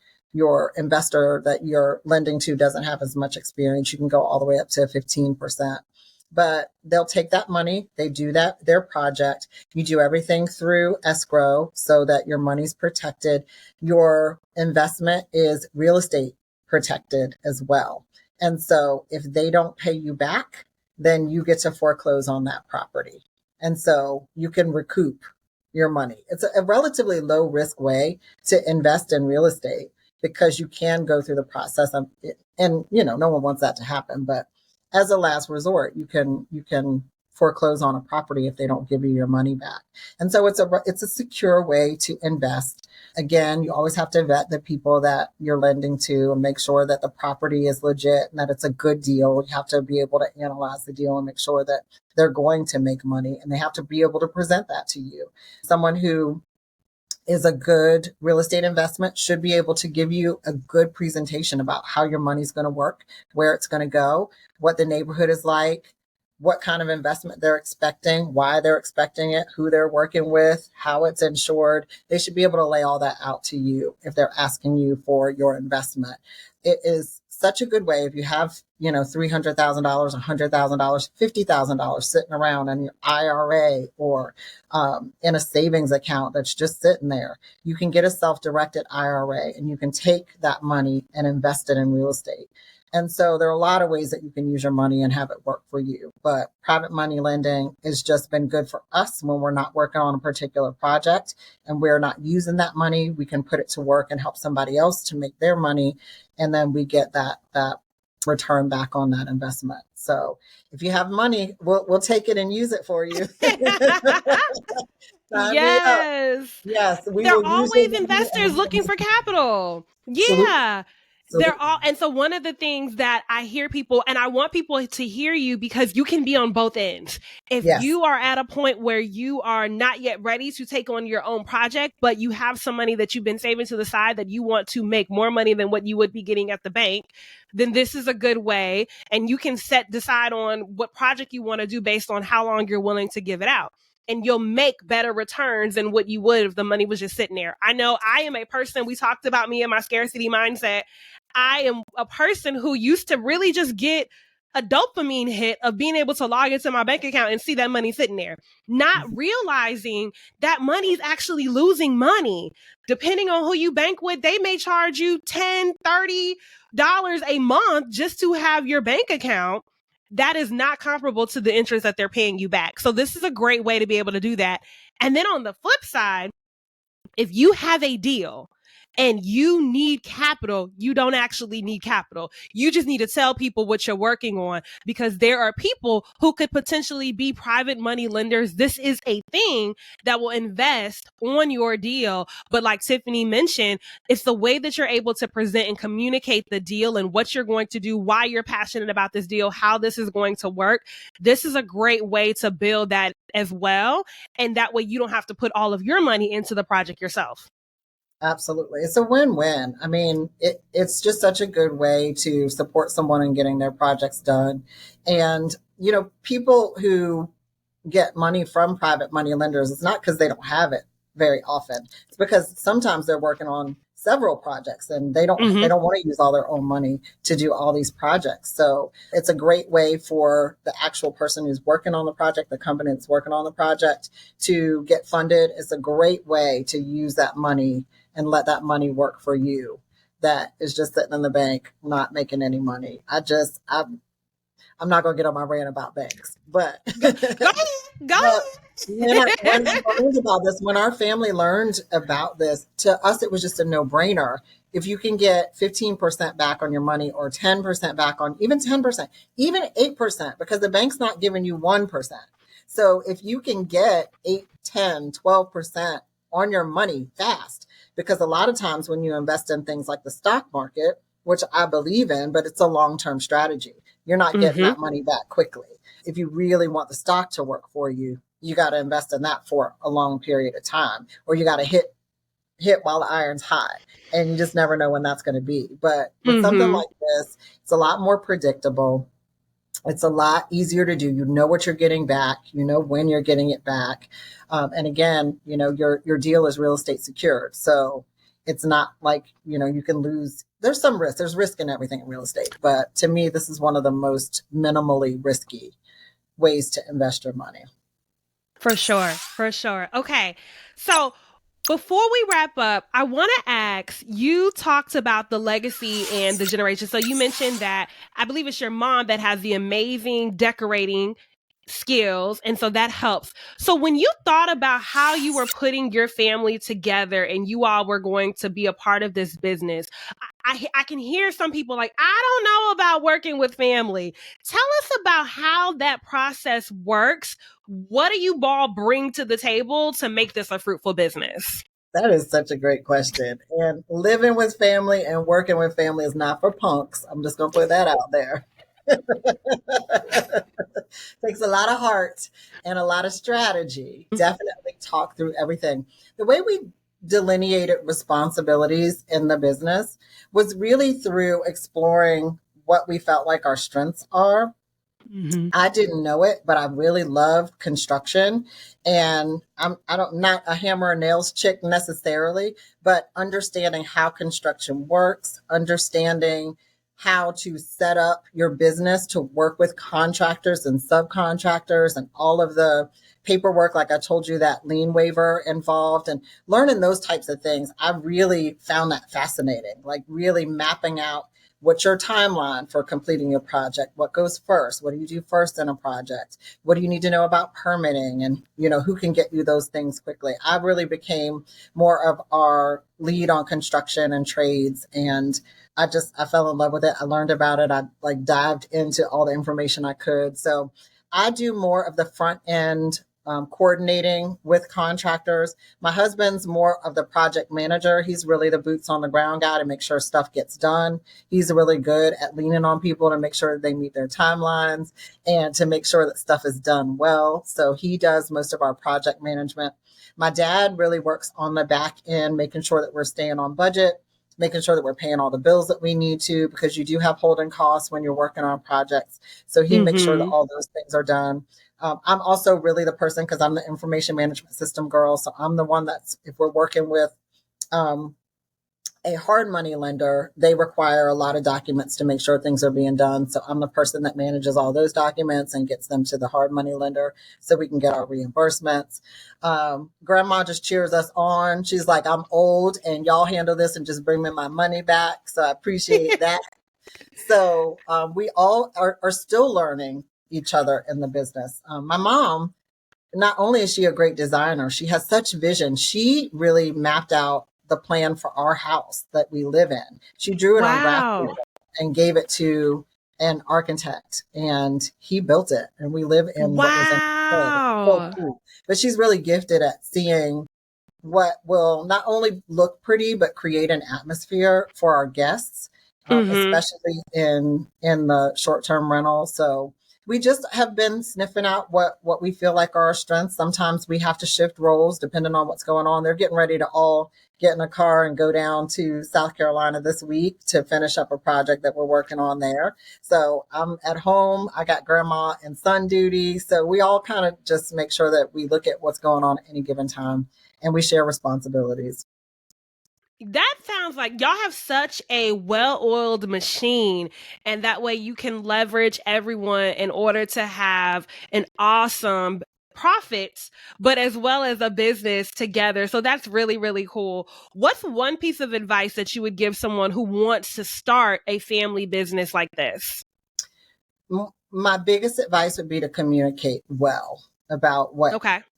investor that you're lending to doesn't have as much experience, you can go all the way up to 15%. but they'll take that money, they do their project. You do everything through escrow so that your money's protected. Your investment is real estate protected as well. And so if they don't pay you back, then you get to foreclose on that property. And so you can recoup your money. It's a relatively low risk way to invest in real estate because you can go through the process of, and no one wants that to happen, but as a last resort, you can foreclose on a property if they don't give you your money back. And so it's a secure way to invest. Again, you always have to vet the people that you're lending to and make sure that the property is legit and that it's a good deal. You have to be able to analyze the deal and make sure that they're going to make money, and they have to be able to present that to you. Someone who is a good real estate investment should be able to give you a good presentation about how your money's going to work, where it's going to go, what the neighborhood is like, what kind of investment they're expecting, why they're expecting it, who they're working with, how it's insured. They should be able to lay all that out to you if they're asking you for your investment. It is such a good way if you have, $300,000, $100,000, $50,000 sitting around in your IRA or in a savings account that's just sitting there. You can get a self-directed IRA and you can take that money and invest it in real estate. And so there are a lot of ways that you can use your money and have it work for you. But private money lending has just been good for us when we're not working on a particular project and we're not using that money. We can put it to work and help somebody else to make their money. And then we get that return back on that investment. So if you have money, we'll take it and use it for you. Yes. Yes. There are always investors looking for capital. Yeah. They're all, and so one of the things that I hear people, and I want people to hear you because you can be on both ends. If you are at a point where you are not yet ready to take on your own project, but you have some money that you've been saving to the side that you want to make more money than what you would be getting at the bank, then this is a good way. And you can decide on what project you want to do based on how long you're willing to give it out. And you'll make better returns than what you would if the money was just sitting there. I know I am a person, we talked about me and my scarcity mindset. I am a person who used to really just get a dopamine hit of being able to log into my bank account and see that money sitting there, not realizing that money is actually losing money. Depending on who you bank with, they may charge you $10, $30 a month just to have your bank account. That is not comparable to the interest that they're paying you back. So this is a great way to be able to do that. And then on the flip side, if you have a deal and you need capital, you don't actually need capital. You just need to tell people what you're working on, because there are people who could potentially be private money lenders. This is a thing that will invest on your deal. But like Tiffany mentioned, it's the way that you're able to present and communicate the deal and what you're going to do, why you're passionate about this deal, how this is going to work. This is a great way to build that as well. And that way you don't have to put all of your money into the project yourself. Absolutely. It's a win-win. I mean, it's just such a good way to support someone in getting their projects done. And, people who get money from private money lenders, it's not because they don't have it very often. It's because sometimes they're working on several projects and they don't want to use all their own money to do all these projects. So it's a great way for the actual person who's working on the project, the company that's working on the project, to get funded. It's a great way to use that money and let that money work for you. That is just sitting in the bank, not making any money. I'm not going to get on my rant about banks, but go. When I learned about this, when our family learned about this, to us, it was just a no-brainer. If you can get 15% back on your money or 10% back on, even 10%, even 8%, because the bank's not giving you 1%. So if you can get 8, 10, 12% on your money fast, because a lot of times when you invest in things like the stock market, which I believe in, but it's a long-term strategy, you're not getting that money back quickly. If you really want the stock to work for you, you got to invest in that for a long period of time, or you got to hit while the iron's hot, and you just never know when that's going to be. But with something like this, it's a lot more predictable. It's a lot easier to do. You know what you're getting back. You know when you're getting it back. And again, your deal is real estate secured. So it's not like, you can lose. There's some risk. There's risk in everything in real estate. But to me, this is one of the most minimally risky ways to invest your money. For sure. For sure. Okay. So before we wrap up, I want to ask, you talked about the legacy and the generation. So you mentioned that I believe it's your mom that has the amazing decorating skills. And so that helps. So when you thought about how you were putting your family together and you all were going to be a part of this business, I can hear some people like, I don't know about working with family. Tell us about how that process works. What do you all bring to the table to make this a fruitful business? That is such a great question. And living with family and working with family is not for punks. I'm just going to put that out there. Takes a lot of heart and a lot of strategy. Definitely talk through everything. The way we delineated responsibilities in the business was really through exploring what we felt like our strengths are. I didn't know it, but I really loved construction. And not a hammer and nails chick necessarily, but understanding how construction works, understanding how to set up your business to work with contractors and subcontractors and all of the paperwork, like I told you, that lien waiver involved, and learning those types of things. I really found that fascinating, like really mapping out what's your timeline for completing your project? What goes first? What do you do first in a project? What do you need to know about permitting? And, who can get you those things quickly? I really became more of our lead on construction and trades. And I fell in love with it. I learned about it. I dived into all the information I could. So I do more of the front end coordinating with contractors. My husband's more of the project manager. He's really the boots on the ground guy to make sure stuff gets done. He's really good at leaning on people to make sure they meet their timelines and to make sure that stuff is done well. So he does most of our project management. My dad really works on the back end, making sure that we're staying on budget, making sure that we're paying all the bills that we need to, because you do have holding costs when you're working on projects. So he makes sure that all those things are done. I'm also really the person, because I'm the information management system girl. So I'm the one that's, if we're working with a hard money lender, they require a lot of documents to make sure things are being done. So I'm the person that manages all those documents and gets them to the hard money lender so we can get our reimbursements. Grandma just cheers us on. She's like, I'm old and y'all handle this and just bring me my money back. So I appreciate that. So we all are still learning each other in the business. My mom, not only is she a great designer, she has such vision. She really mapped out the plan for our house that we live in. She drew it on graph paper and gave it to an architect, and he built it. And we live in what was in so cool. But she's really gifted at seeing what will not only look pretty, but create an atmosphere for our guests, especially in the short-term rental. So we just have been sniffing out what we feel like are our strengths. Sometimes we have to shift roles depending on what's going on. They're getting ready to all get in a car and go down to South Carolina this week to finish up a project that we're working on there. So I'm at home. I got grandma and son duty. So we all kind of just make sure that we look at what's going on at any given time and we share responsibilities. That sounds like y'all have such a well-oiled machine, and that way you can leverage everyone in order to have an awesome profits, but as well as a business together. So that's really, really cool. What's one piece of advice that you would give someone who wants to start a family business like this? My biggest advice would be to communicate well about what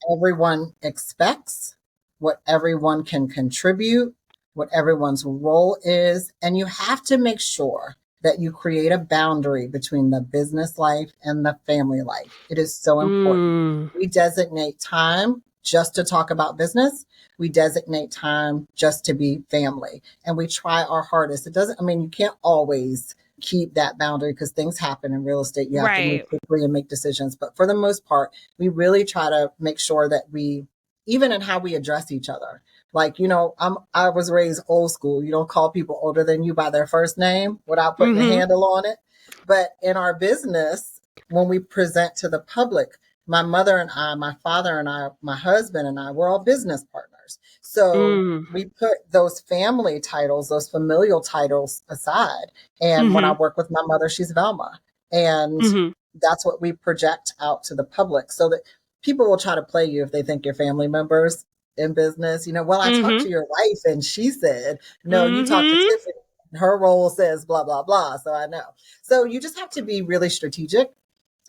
everyone expects, what everyone can contribute, what everyone's role is. And you have to make sure that you create a boundary between the business life and the family life. It is so important. We designate time just to talk about business. We designate time just to be family. And we try our hardest. You can't always keep that boundary because things happen in real estate. You have to move quickly and make decisions. But for the most part, we really try to make sure that we, even in how we address each other, I was raised old school. You don't call people older than you by their first name without putting a handle on it. But in our business, when we present to the public, my mother and I, my father and I, my husband and I, we're all business partners. So we put those family titles, those familial titles aside. And when I work with my mother, she's Velma. And that's what we project out to the public, so that people will try to play you if they think you're family members in business. Well, I talked Mm-hmm. to your wife and she said, no, you talked to Mm-hmm. Tiffany. Her role says blah, blah, blah. So I know. So you just have to be really strategic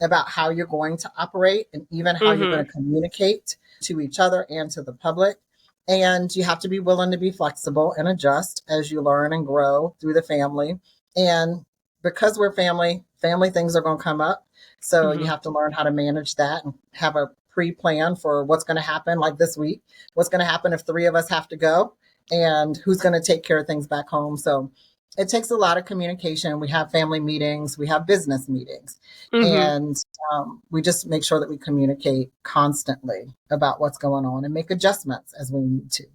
about how you're going to operate and even how you're Mm-hmm. going to communicate to each other and to the public. And you have to be willing to be flexible and adjust as you learn and grow through the family. And because we're family things are going to come up. So you Mm-hmm. have to learn how to manage that and have a pre-plan for what's going to happen, like this week. What's going to happen if three of us have to go, and who's going to take care of things back home. So it takes a lot of communication. We have family meetings, we have business meetings, Mm-hmm. and we just make sure that we communicate constantly about what's going on and make adjustments as we need to.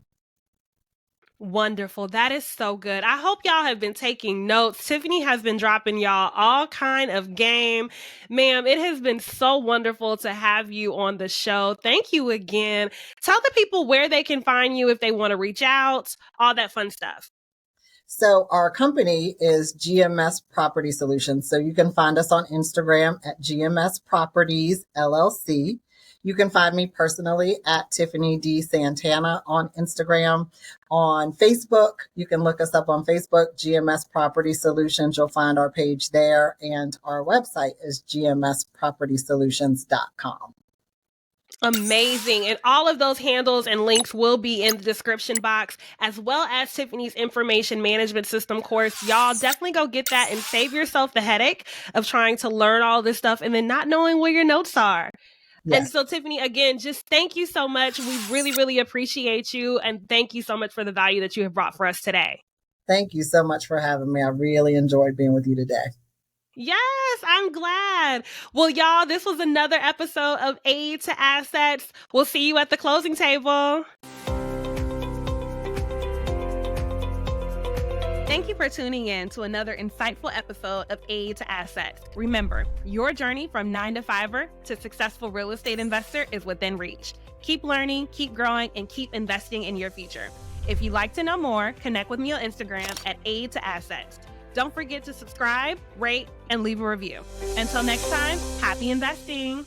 Wonderful. That is so good. I hope y'all have been taking notes. Tiffany has been dropping y'all all kind of game. Ma'am, it has been so wonderful to have you on the show. Thank you again. Tell the people where they can find you if they want to reach out, all that fun stuff. So our company is GMS Property Solutions. So you can find us on Instagram at GMS Properties LLC. You can find me personally at Tiffany D Santana on Instagram. On Facebook, you can look us up on Facebook, GMS Property Solutions. You'll find our page there. And our website is gmspropertysolutions.com. Amazing. And all of those handles and links will be in the description box, as well as Tiffany's information management system course. Y'all definitely go get that and save yourself the headache of trying to learn all this stuff and then not knowing where your notes are. And Yes. so, Tiffany, again, just thank you so much. We really, really appreciate you. And thank you so much for the value that you have brought for us today. Thank you so much for having me. I really enjoyed being with you today. Yes, I'm glad. Well, y'all, this was another episode of Aid to Assets. We'll see you at the closing table. Thank you for tuning in to another insightful episode of Aid to Assets. Remember, your journey from 9-to-5er to successful real estate investor is within reach. Keep learning, keep growing, and keep investing in your future. If you'd like to know more, connect with me on Instagram at Aid to Assets. Don't forget to subscribe, rate, and leave a review. Until next time, happy investing.